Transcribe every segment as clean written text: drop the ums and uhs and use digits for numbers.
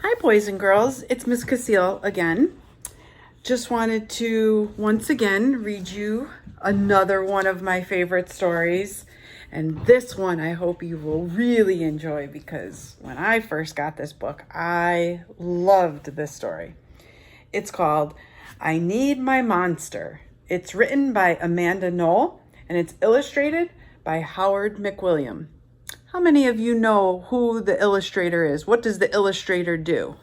Hi, boys and girls. It's Miss Cassile again. Just wanted to once again read you another one of my favorite stories. And this one I hope you will really enjoy because when I first got this book, I loved this story. It's called I Need My Monster. It's written by Amanda Noll and it's illustrated by Howard McWilliam. How many of you know who the illustrator is? What does the illustrator do?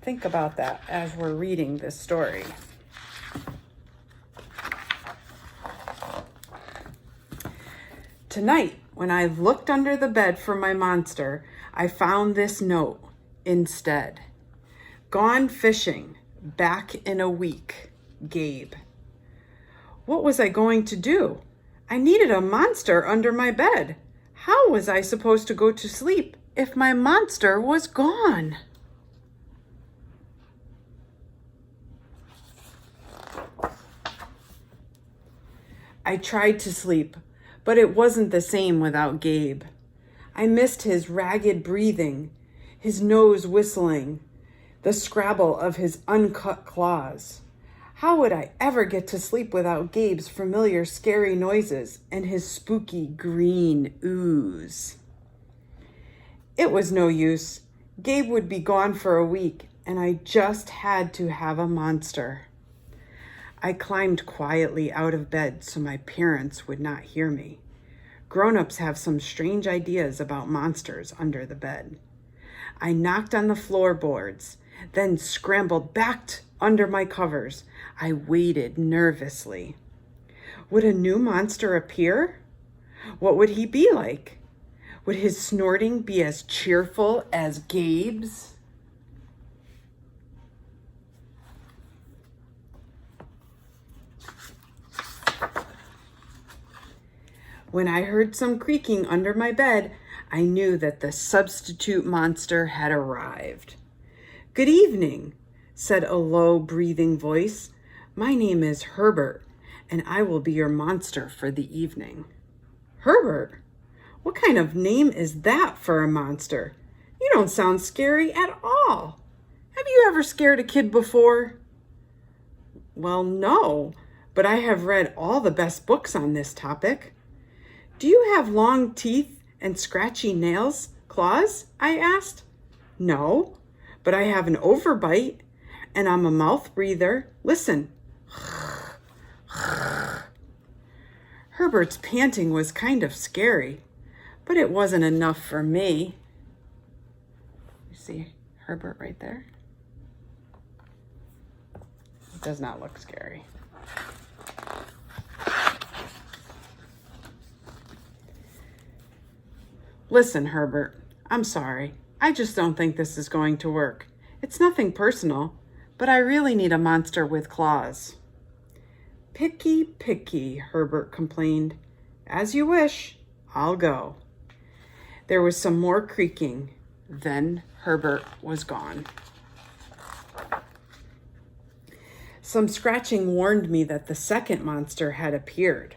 Think about that as we're reading this story. Tonight, when I looked under the bed for my monster, I found this note instead. Gone fishing, back in a week, Gabe. What was I going to do? I needed a monster under my bed. How was I supposed to go to sleep if my monster was gone? I tried to sleep, but it wasn't the same without Gabe. I missed his ragged breathing, his nose whistling, the scrabble of his uncut claws. How would I ever get to sleep without Gabe's familiar scary noises and his spooky green ooze? It was no use. Gabe would be gone for a week, and I just had to have a monster. I climbed quietly out of bed so my parents would not hear me. Grown-ups have some strange ideas about monsters under the bed. I knocked on the floorboards, then scrambled back under my covers. I waited nervously. Would a new monster appear? What would he be like? Would his snorting be as cheerful as Gabe's? When I heard some creaking under my bed, I knew that the substitute monster had arrived. Good evening, said a low breathing voice. My name is Herbert, and I will be your monster for the evening. Herbert? What kind of name is that for a monster? You don't sound scary at all. Have you ever scared a kid before? Well, no, but I have read all the best books on this topic. Do you have long teeth and scratchy nails, claws? I asked. No, but I have an overbite, and I'm a mouth breather. Listen. Herbert's panting was kind of scary, but it wasn't enough for me. You see Herbert right there? It does not look scary. Listen, Herbert, I'm sorry. I just don't think this is going to work. It's nothing personal, but I really need a monster with claws. Picky, picky, Herbert complained. As you wish, I'll go. There was some more creaking. Then Herbert was gone. Some scratching warned me that the second monster had appeared.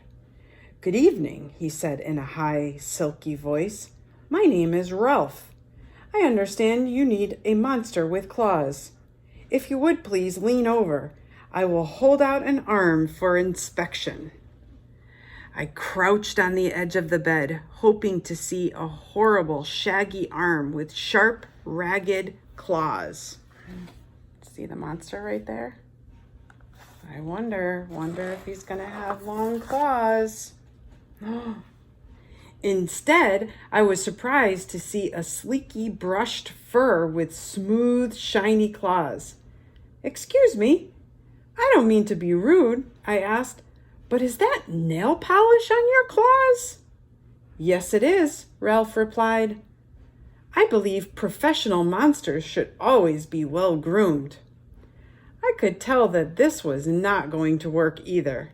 Good evening, he said in a high, silky voice. My name is Ralph. I understand you need a monster with claws. If you would please lean over, I will hold out an arm for inspection. I crouched on the edge of the bed, hoping to see a horrible, shaggy arm with sharp, ragged claws. See the monster right there? I wonder if he's gonna have long claws. Instead, I was surprised to see a sleeky, brushed fur with smooth, shiny claws. Excuse me, I don't mean to be rude, I asked, but is that nail polish on your claws? Yes, it is, Ralph replied. I believe professional monsters should always be well groomed. I could tell that this was not going to work either.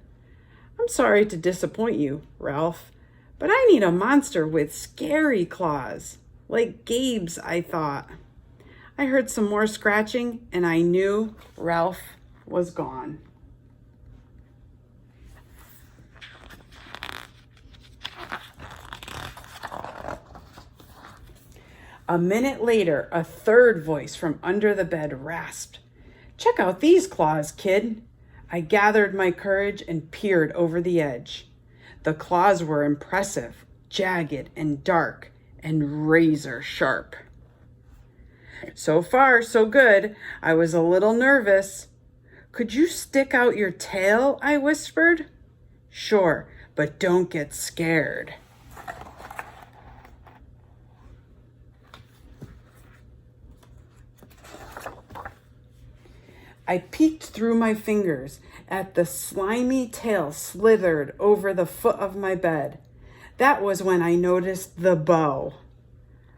I'm sorry to disappoint you, Ralph, but I need a monster with scary claws, like Gabe's, I thought. I heard some more scratching, and I knew Ralph was gone. A minute later, a third voice from under the bed rasped, "Check out these claws, kid." I gathered my courage and peered over the edge. The claws were impressive, jagged and dark, and razor sharp. So far, so good. I was a little nervous. "Could you stick out your tail?" I whispered. "Sure, but don't get scared." I peeked through my fingers at the slimy tail slithered over the foot of my bed. That was when I noticed the bow.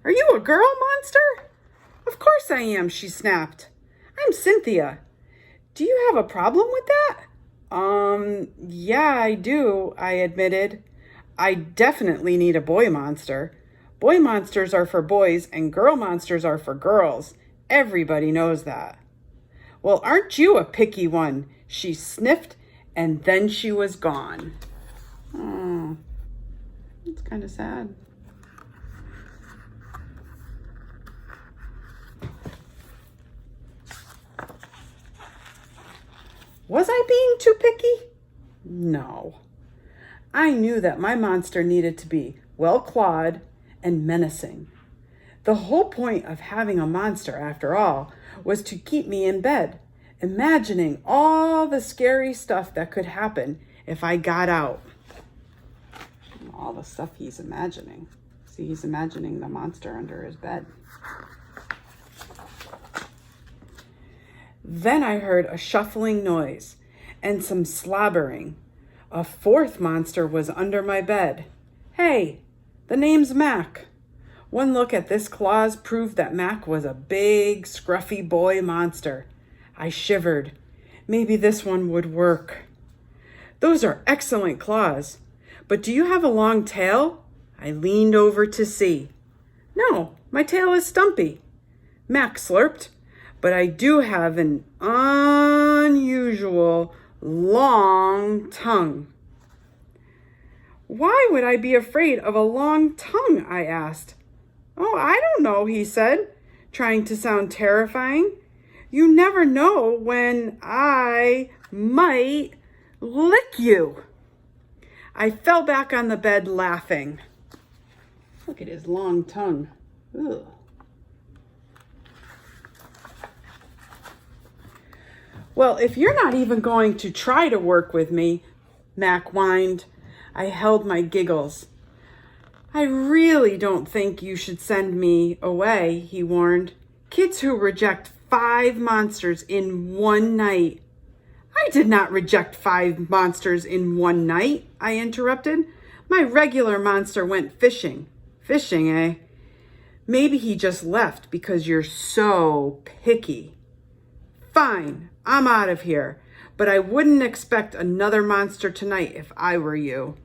"Are you a girl, monster?" "Of course I am," she snapped. "I'm Cynthia. Do you have a problem with that?" Yeah, I do," I admitted. "I definitely need a boy monster. Boy monsters are for boys and girl monsters are for girls. Everybody knows that." "Well, aren't you a picky one?" She sniffed, and then she was gone. Oh, it's kind of sad. Was I being too picky? No. I knew that my monster needed to be well-clawed and menacing. The whole point of having a monster, after all, was to keep me in bed, imagining all the scary stuff that could happen if I got out. All the stuff he's imagining. See, he's imagining the monster under his bed. Then I heard a shuffling noise and some slobbering. A fourth monster was under my bed. Hey, the name's Mac. One look at this claws proved that Mac was a big, scruffy boy monster. I shivered. Maybe this one would work. "Those are excellent claws. But do you have a long tail?" I leaned over to see. "No, my tail is stumpy," Mac slurped. "But I do have an unusual long tongue." "Why would I be afraid of a long tongue?" I asked. "Oh, I don't know," he said, trying to sound terrifying. "You never know when I might lick you." I fell back on the bed laughing. Look at his long tongue. Ugh. "Well, if you're not even going to try to work with me," Mac whined. I held my giggles. "I really don't think you should send me away," he warned. "Kids who reject 5 monsters in one night." "I did not reject 5 monsters in one night," I interrupted. "My regular monster went fishing." "Fishing, eh? Maybe he just left because you're so picky." "Fine, I'm out of here, but I wouldn't expect another monster tonight if I were you."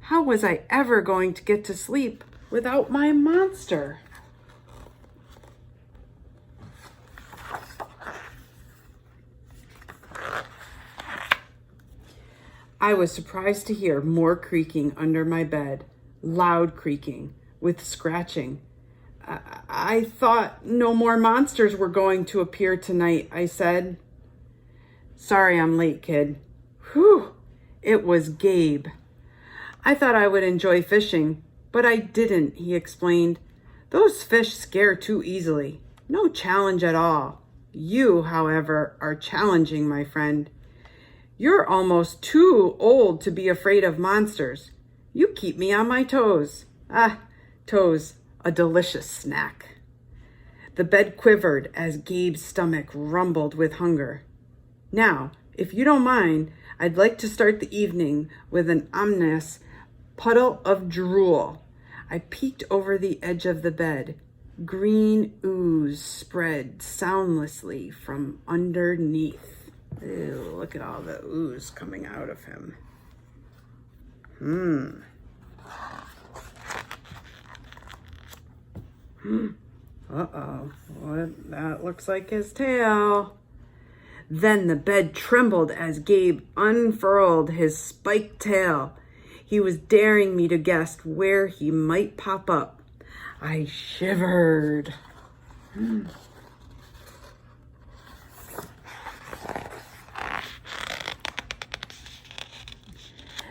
How was I ever going to get to sleep without my monster? I was surprised to hear more creaking under my bed, loud creaking with scratching. I thought no more monsters were going to appear tonight," I said. "Sorry I'm late, kid." Whew, it was Gabe. "I thought I would enjoy fishing, but I didn't," he explained. "Those fish scare too easily. No challenge at all. You, however, are challenging, my friend. You're almost too old to be afraid of monsters. You keep me on my toes." Toes, a delicious snack. The bed quivered as Gabe's stomach rumbled with hunger. "Now, if you don't mind, I'd like to start the evening with an ominous puddle of drool." I peeked over the edge of the bed. Green ooze spread soundlessly from underneath. Ew, look at all the ooze coming out of him. Uh-oh, that looks like his tail. Then the bed trembled as Gabe unfurled his spiked tail. He was daring me to guess where he might pop up. I shivered.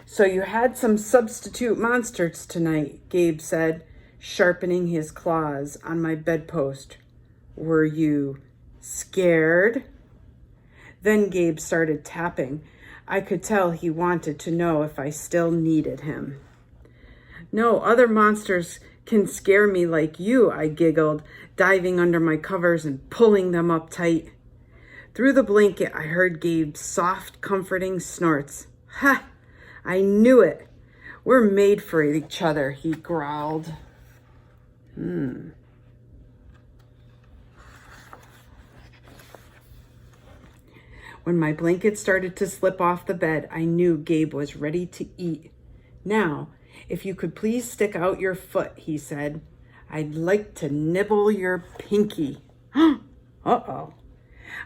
So you had some substitute monsters tonight, Gabe said, sharpening his claws on my bedpost. Were you scared? Then Gabe started tapping. I could tell he wanted to know if I still needed him. No other monsters can scare me like you, I giggled, diving under my covers and pulling them up tight. Through the blanket, I heard Gabe's soft, comforting snorts. Ha! I knew it. We're made for each other, he growled. When my blanket started to slip off the bed, I knew Gabe was ready to eat. Now, if you could please stick out your foot, he said. I'd like to nibble your pinky. Uh-oh.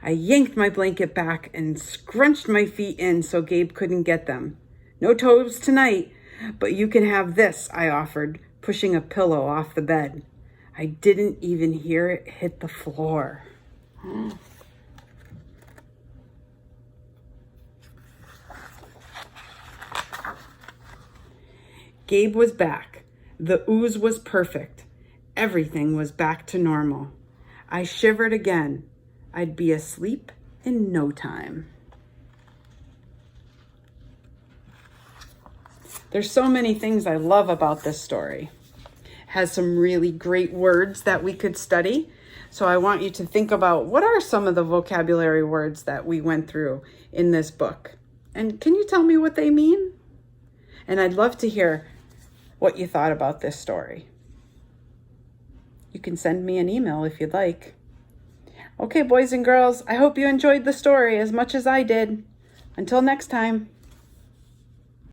I yanked my blanket back and scrunched my feet in so Gabe couldn't get them. No toes tonight, but you can have this, I offered, pushing a pillow off the bed. I didn't even hear it hit the floor. Gabe was back. The ooze was perfect. Everything was back to normal. I shivered again. I'd be asleep in no time. There's so many things I love about this story. It has some really great words that we could study. So I want you to think about what are some of the vocabulary words that we went through in this book. And can you tell me what they mean? And I'd love to hear what you thought about this story. You can send me an email if you'd like. Okay, boys and girls, I hope you enjoyed the story as much as I did. Until next time.